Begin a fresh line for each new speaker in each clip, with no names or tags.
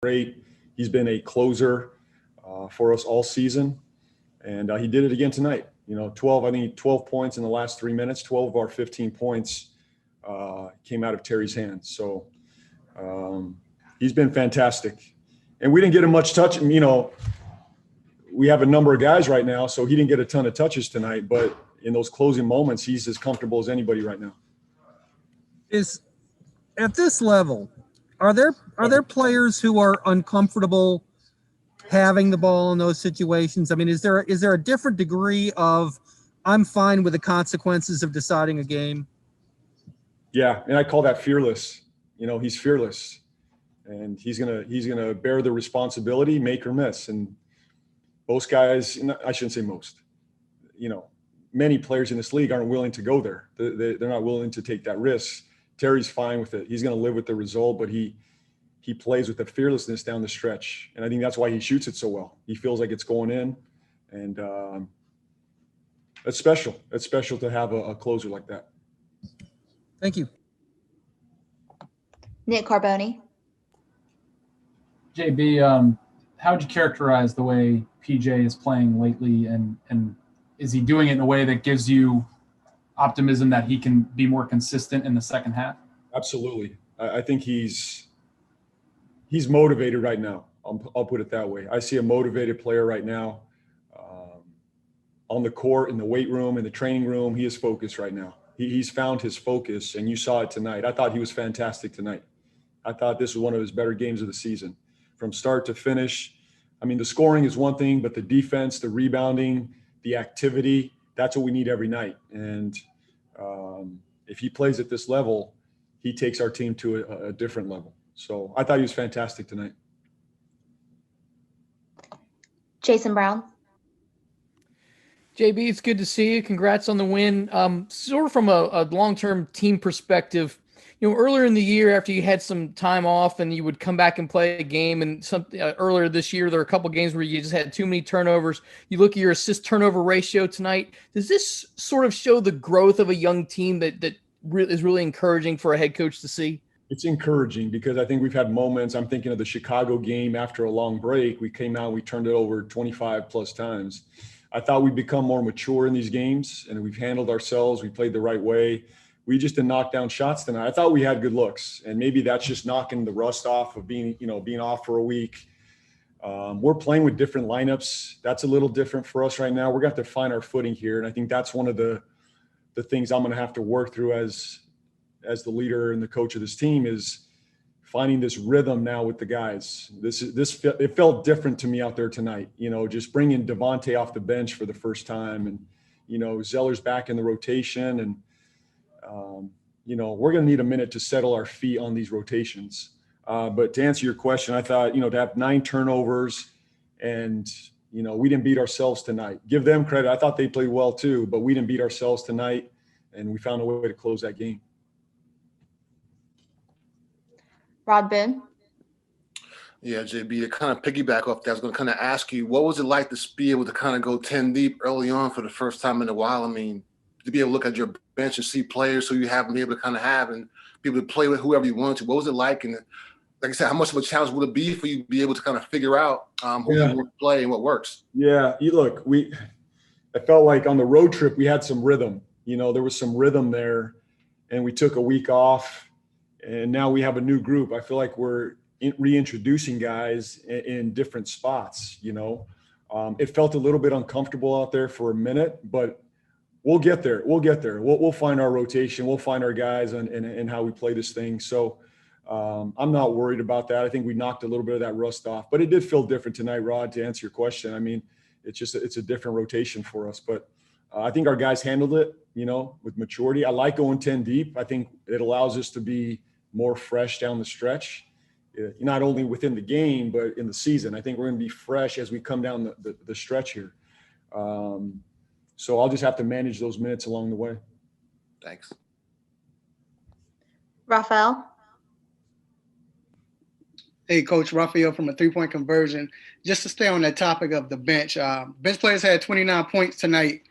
great. He's been a closer for us all season, and he did it again tonight. 12 points in the last 3 minutes. 12 of our 15 points came out of Terry's hands. So he's been fantastic. And we didn't get him much touch. We have a number of guys right now, so he didn't get a ton of touches tonight. But in those closing moments, he's as comfortable as anybody right now.
Is at this level, are there players who are uncomfortable having the ball in those situations? I mean, is there a different degree of I'm fine with the consequences of deciding a game?
Yeah, and I call that fearless. He's fearless, and he's gonna bear the responsibility, make or miss. And most guys, I shouldn't say most, many players in this league aren't willing to go there. They're not willing to take that risk. Terry's fine with it. He's going to live with the result, but he plays with the fearlessness down the stretch. And I think that's why he shoots it so well. He feels like it's going in, and it's special. It's special to have a closer like that.
Thank you.
Nick Carboni.
JB, how would you characterize the way PJ is playing lately, and is he doing it in a way that gives you optimism that he can be more consistent in the second half?
Absolutely. I think he's motivated right now. I'll put it that way. I see a motivated player right now on the court, in the weight room, in the training room. He is focused right now. He's found his focus, and you saw it tonight. I thought he was fantastic tonight. I thought this was one of his better games of the season from start to finish. I mean, the scoring is one thing, but the defense, the rebounding, the activity, that's what we need every night. And if he plays at this level, he takes our team to a different level. So I thought he was fantastic tonight.
Jason Brown.
JB, it's good to see you. Congrats on the win. Sort of from a long-term team perspective, earlier in the year after you had some time off and you would come back and play a game, and earlier this year there were a couple games where you just had too many turnovers. You look at your assist turnover ratio tonight. Does this sort of show the growth of a young team that is really encouraging for a head coach to see?
It's encouraging because I think we've had moments. I'm thinking of the Chicago game after a long break. We came out, we turned it over 25 plus times. I thought we'd become more mature in these games, and we've handled ourselves. We played the right way. We just didn't knock down shots tonight. I thought we had good looks, and maybe that's just knocking the rust off of being off for a week. We're playing with different lineups. That's a little different for us right now. We're going to have to find our footing here, and I think that's one of the things I'm going to have to work through as the leader and the coach of this team is finding this rhythm now with the guys. It felt different to me out there tonight. Just bringing Devontae off the bench for the first time, and Zeller's back in the rotation, and we're going to need a minute to settle our feet on these rotations. But to answer your question, I thought, to have 9 turnovers and, we didn't beat ourselves tonight. Give them credit. I thought they played well too, but we didn't beat ourselves tonight, and we found a way to close that game.
Rod Boone.
Yeah, JB, to kind of piggyback off that, I was going to kind of ask you, what was it like to be able to kind of go 10 deep early on for the first time in a while? I mean, to be able to look at your bench and see players who you haven't been able to kind of have and be able to play with whoever you want to. What was it like? And like I said, how much of a challenge would it be for you to be able to kind of figure out who you want to play and what works? Yeah,
look, I felt like on the road trip we had some rhythm. There was some rhythm there, and we took a week off, and now we have a new group. I feel like we're reintroducing guys in different spots. It felt a little bit uncomfortable out there for a minute, but we'll get there. We'll find our rotation. We'll find our guys and how we play this thing. So I'm not worried about that. I think we knocked a little bit of that rust off, but it did feel different tonight, Rod, to answer your question. I mean, it's a different rotation for us, but I think our guys handled it, with maturity. I like going 10 deep. I think it allows us to be more fresh down the stretch, not only within the game, but in the season. I think we're going to be fresh as we come down the stretch here. So I'll just have to manage those minutes along the way.
Thanks.
Rafael.
Hey, Coach, Rafael from a three-point conversion. Just to stay on that topic of the bench, bench players had 29 points tonight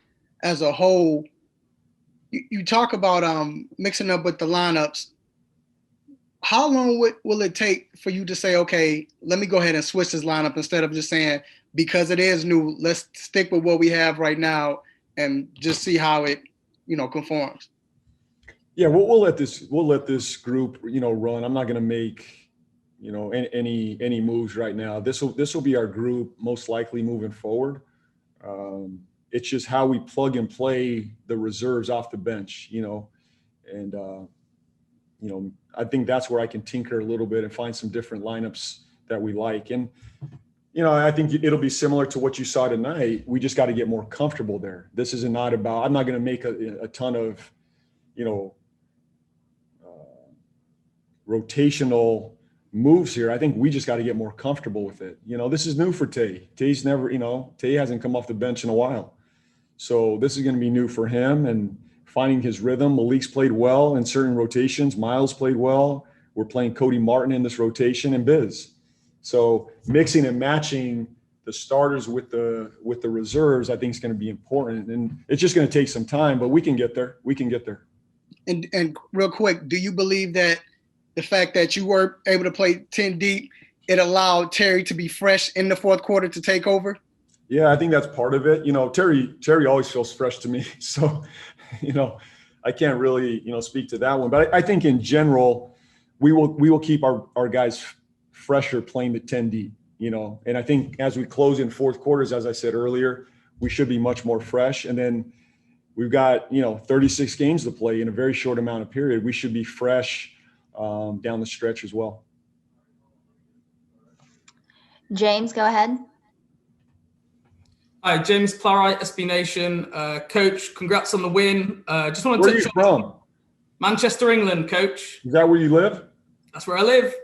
as a whole. You talk about mixing up with the lineups. how long will it take for you to say, okay, let me go ahead and switch this lineup instead of just saying, because it is new, let's stick with what we have right now and just see how it, conforms?
Yeah, we'll let this group, run. I'm not going to make, any moves right now. This will be our group most likely moving forward. It's just how we plug and play the reserves off the bench, and I think that's where I can tinker a little bit and find some different lineups that we like. And I think it'll be similar to what you saw tonight. We just got to get more comfortable there. This is not about. I'm not going to make a ton of, rotational moves here. I think we just got to get more comfortable with it. This is new for Tay. Tay's never, Tay hasn't come off the bench in a while. So this is going to be new for him and finding his rhythm. Malik's played well in certain rotations. Miles played well. We're playing Cody Martin in this rotation and Biz. So mixing and matching the starters with the reserves, I think is going to be important. And it's just going to take some time, but we can get there.
And real quick, do you believe that the fact that you were able to play 10 deep, it allowed Terry to be fresh in the fourth quarter to take over?
Yeah, I think that's part of it. Terry always feels fresh to me. So, I can't really, speak to that one. But I think in general, we will keep our guys fresher playing the 10 deep, And I think as we close in fourth quarters, as I said earlier, we should be much more fresh. And then we've got, 36 games to play in a very short amount of period. We should be fresh down the stretch as well.
James, go ahead.
Hi, James Clarite, SB Nation. Coach, congrats on the win. Just want to
Where are you from?
Manchester, England, Coach.
Is that where you live?
That's where I live.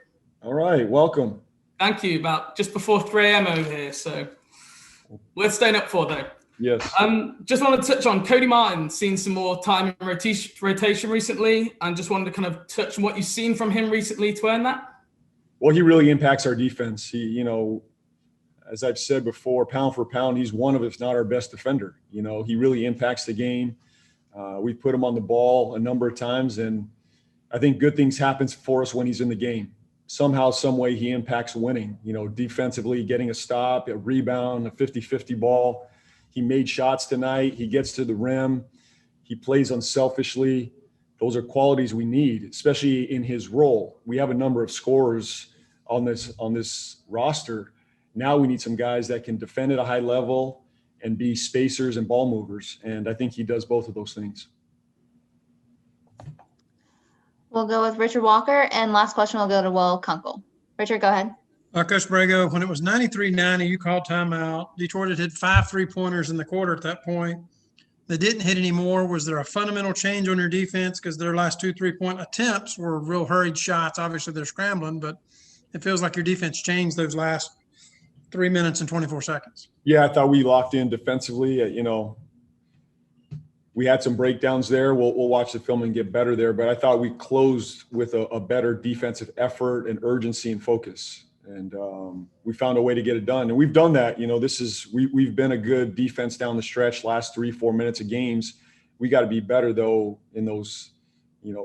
All right, welcome.
Thank you. About just before 3 a.m. over here, so worth staying up for, though.
Yes.
Just wanted to touch on Cody Martin, seen some more time in rotation recently, and just wanted to kind of touch on what you've seen from him recently to earn that.
Well, he really impacts our defense. He, as I've said before, pound for pound, he's one of, if not our best defender. He really impacts the game. We put him on the ball a number of times, and I think good things happen for us when he's in the game. Somehow, some way he impacts winning, defensively, getting a stop, a rebound, a 50-50 ball. He made shots tonight. He gets to the rim. He plays unselfishly. Those are qualities we need, especially in his role. We have a number of scorers on this roster. Now we need some guys that can defend at a high level and be spacers and ball movers. And I think he does both of those things.
We'll go with Richard Walker, and last question will go to Will Kunkel. Richard, go ahead.
Coach Borrego, when it was 93-90, you called timeout. Detroit had hit 5 3-pointers in the quarter at that point. They didn't hit anymore. Was there a fundamental change on your defense? Because their last 2 3-point attempts were real hurried shots. Obviously, they're scrambling, but it feels like your defense changed those last 3 minutes and 24 seconds.
Yeah, I thought we locked in defensively. We had some breakdowns there. We'll watch the film and get better there. But I thought we closed with a better defensive effort and urgency and focus. And we found a way to get it done. And we've done that. We've been a good defense down the stretch, last 3-4 minutes of games. We got to be better, though, in those,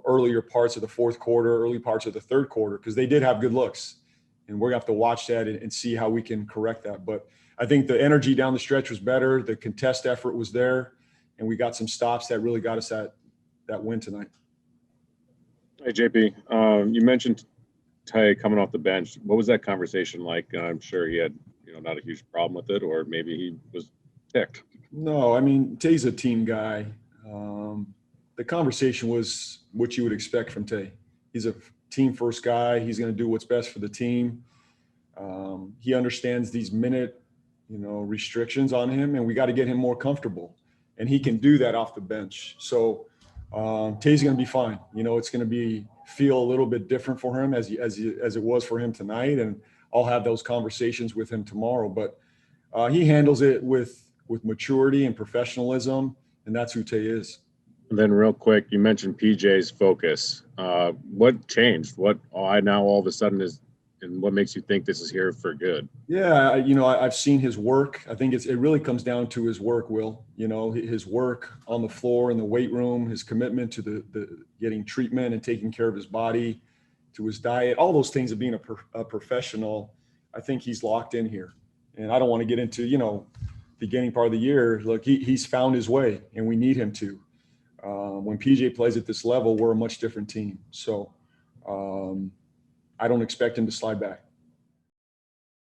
earlier parts of the fourth quarter, early parts of the third quarter, because they did have good looks. And we're going to have to watch that and see how we can correct that. But I think the energy down the stretch was better. The contest effort was there. And we got some stops that really got us that win tonight.
Hey, JP, you mentioned Tay coming off the bench. What was that conversation like? I'm sure he had, not a huge problem with it, or maybe he was ticked.
No, I mean, Tay's a team guy. The conversation was what you would expect from Tay. He's a team first guy. He's going to do what's best for the team. He understands these minute, restrictions on him, and we got to get him more comfortable. And he can do that off the bench. So Tay's going to be fine. It's going to feel a little bit different for him as it was for him tonight. And I'll have those conversations with him tomorrow. But he handles it with maturity and professionalism, and that's who Tay is.
And then real quick, you mentioned PJ's focus. What changed? What now all of a sudden is, and what makes you think this is here for good?
Yeah, I've seen his work. I think it really comes down to his work, Will. His work on the floor in the weight room, his commitment to the getting treatment and taking care of his body. to his diet, all those things of being a professional. I think he's locked in here. And I don't want to get into, beginning part of the year. Look, he's found his way, and we need him to. When PJ plays at this level, we're a much different team. So I don't expect him to slide back.